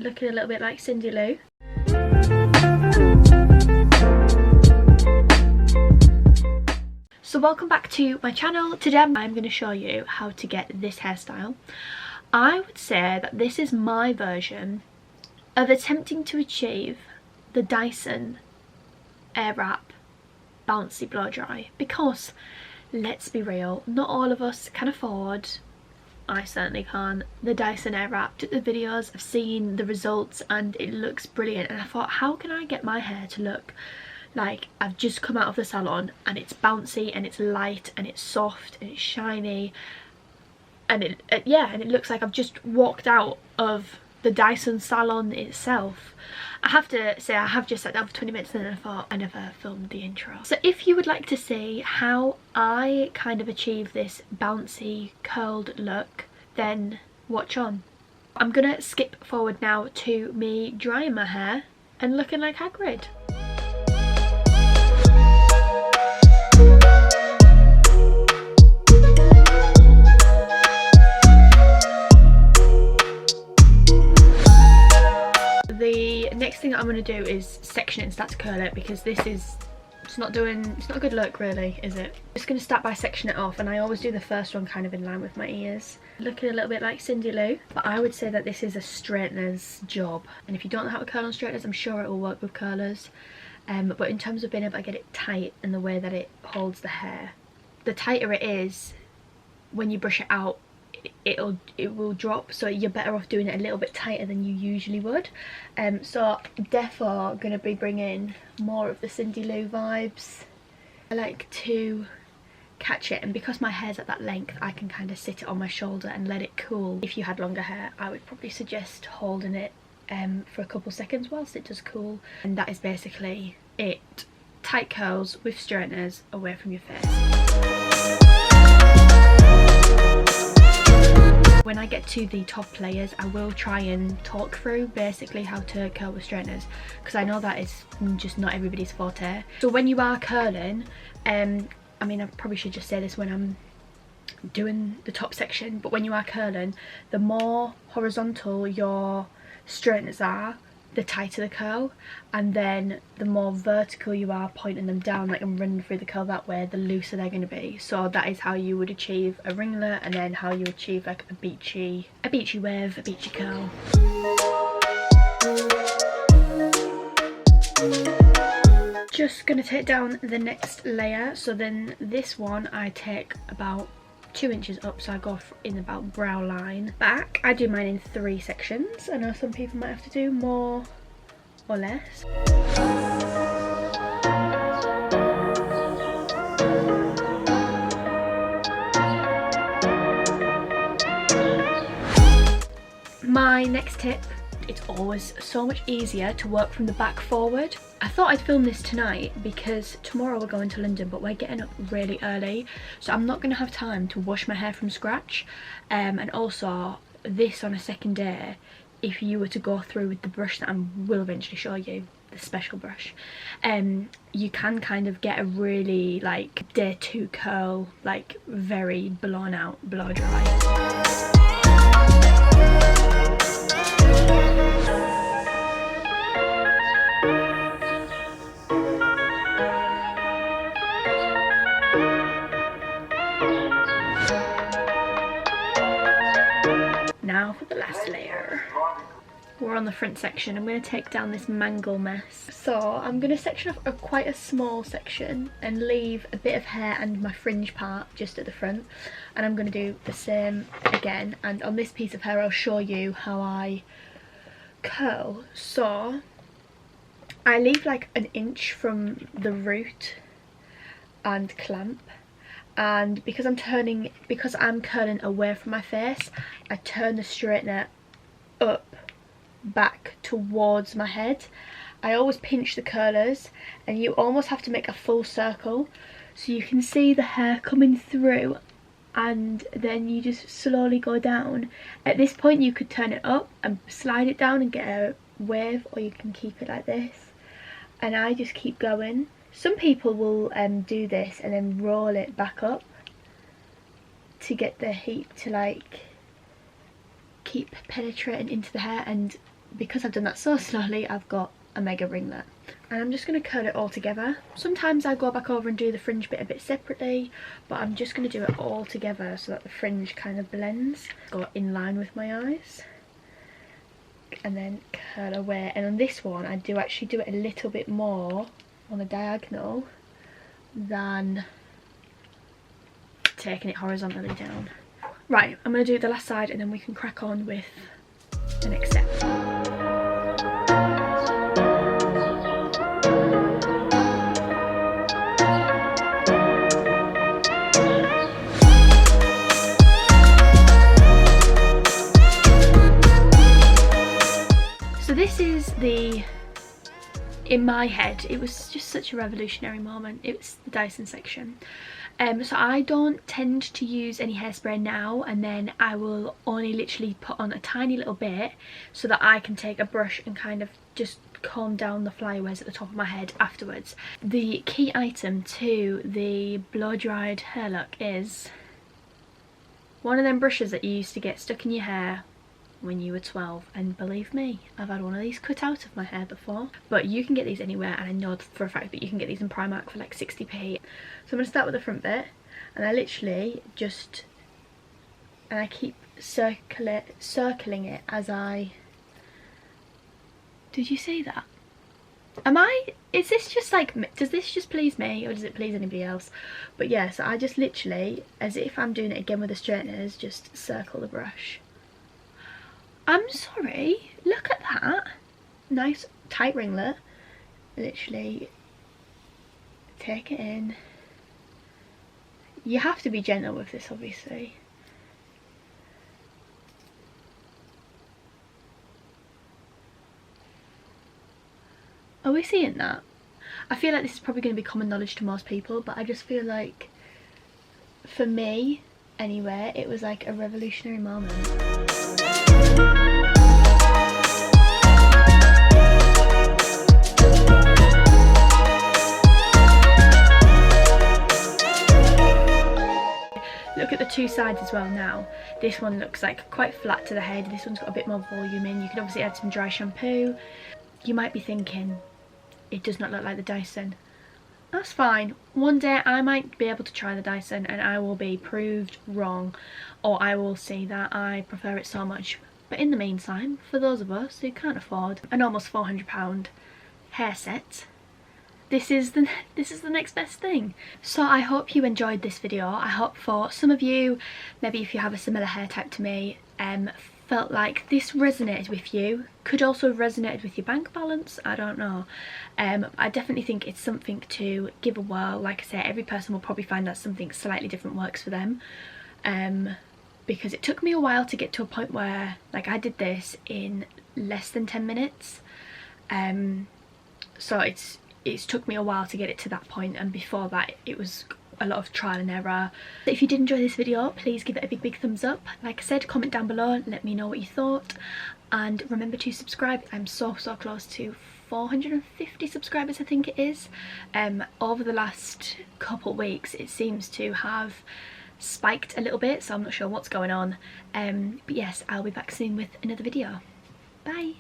looking a little bit like Cindy Lou. So welcome back to my channel. Today I'm going to show you how to get this hairstyle. I would say that this is my version of attempting to achieve the Dyson Airwrap bouncy blow dry, because let's be real, not all of us can afford, I certainly can't, the Dyson Airwrap. Took the videos, I've seen the results and it looks brilliant, and I thought, how can I get my hair to look like I've just come out of the salon and it's bouncy and it's light and it's soft and it's shiny, and it looks like I've just walked out of the Dyson salon itself. I have to say, I have just sat down for 20 minutes and then I thought I never filmed the intro. So if you would like to see how I kind of achieve this bouncy curled look, then watch on. I'm gonna skip forward now to me drying my hair and looking like Hagrid. The next thing that I'm going to do is section it and start to curl it, because it's not a good look really, is it? I'm just going to start by sectioning it off, and I always do the first one kind of in line with my ears. Looking a little bit like Cindy Lou, but I would say that this is a straightener's job, and if you don't know how to curl on straighteners, I'm sure it will work with curlers, but in terms of being able to get it tight and the way that it holds the hair, the tighter it is, when you brush it out, it will drop, so you're better off doing it a little bit tighter than you usually would. So therefore gonna be bringing more of the Cindy Lou vibes. I like to catch it, and because my hair's at that length, I can kind of sit it on my shoulder and let it cool. If you had longer hair, I would probably suggest holding it for a couple seconds whilst it does cool, and that is basically it. Tight curls with straighteners away from your face. When I get to the top layers, I will try and talk through basically how to curl with straighteners, because I know that is just not everybody's forte. So when you are curling, I mean, I probably should just say this when I'm doing the top section, but when you are curling, the more horizontal your straighteners are, the tighter the curl, and then the more vertical you are pointing them down, like I'm running through the curl that way, the looser they're going to be. So that is how you would achieve a ringlet, and then how you achieve like a beachy wave, a beachy curl. Just gonna take down the next layer. So then this one I take about 2 inches up, so I go in about brow line back. I do mine in 3 sections. I know some people might have to do more or less. My next tip, it's always so much easier to work from the back forward. I thought I'd film this tonight because tomorrow we're going to London, but we're getting up really early, so I'm not going to have time to wash my hair from scratch. And also this on a second day, if you were to go through with the brush that I will eventually show you, the special brush, you can kind of get a really like day 2 curl, like very blown out blow dry. Now for the last layer. We're on the front section. I'm going to take down this mangle mess. So I'm going to section off quite a small section and leave a bit of hair and my fringe part just at the front. And I'm going to do the same again. And on this piece of hair I'll show you how I curl. So I leave like an inch from the root and clamp. And because I'm curling away from my face, I turn the straightener up back towards my head. I always pinch the curlers, and you almost have to make a full circle so you can see the hair coming through, and then you just slowly go down. At this point you could turn it up and slide it down and get a wave, or you can keep it like this, and I just keep going. Some people will do this and then roll it back up to get the heat to like keep penetrating into the hair, and because I've done that so slowly, I've got a mega ringlet. And I'm just going to curl it all together. Sometimes I go back over and do the fringe bit a bit separately, but I'm just going to do it all together so that the fringe kind of blends, go in line with my eyes, and then curl away. And on this one I do actually do it a little bit more on the diagonal than taking it horizontally down. Right, I'm going to do the last side and then we can crack on with the next step. So this is the, in my head, it was just such a revolutionary moment. It was the Dyson section. So I don't tend to use any hairspray now, and then I will only literally put on a tiny little bit so that I can take a brush and kind of just comb down the flyaways at the top of my head afterwards. The key item to the blow dried hair look is one of them brushes that you used to get stuck in your hair when you were 12, and believe me, I've had one of these cut out of my hair before. But you can get these anywhere, and I know for a fact that you can get these in Primark for like 60p. So I'm going to start with the front bit, and I literally just, and I keep circling it as I, did you see that? Is this just like, does this just please me or does it please anybody else? But yeah, so I just literally, as if I'm doing it again with the straighteners, just circle the brush. I'm sorry, look at that. Nice tight ringlet. Literally take it in. You have to be gentle with this, obviously. Are we seeing that? I feel like this is probably going to be common knowledge to most people, but I just feel like, for me anyway, it was like a revolutionary moment. Look at the two sides as well now. This one looks like quite flat to the head. This one's got a bit more volume in. You can obviously add some dry shampoo. You might be thinking, it does not look like the Dyson. That's fine. One day I might be able to try the Dyson and I will be proved wrong, or I will see that I prefer it so much. But in the meantime, for those of us who can't afford an almost £400 hair set, this is the next best thing. So I hope you enjoyed this video. I hope for some of you, maybe if you have a similar hair type to me, felt like this resonated with you. Could also have resonated with your bank balance, I don't know. I definitely think it's something to give a whirl. Like I say, every person will probably find that something slightly different works for them. Because it took me a while to get to a point where, like, I did this in less than 10 minutes. So it's took me a while to get it to that point, and before that it was a lot of trial and error. If you did enjoy this video, please give it a big thumbs up. Like I said, comment down below, let me know what you thought, and remember to subscribe. I'm so close to 450 subscribers, I think it is. Over the last couple weeks it seems to have spiked a little bit, so I'm not sure what's going on. But yes, I'll be back soon with another video. Bye.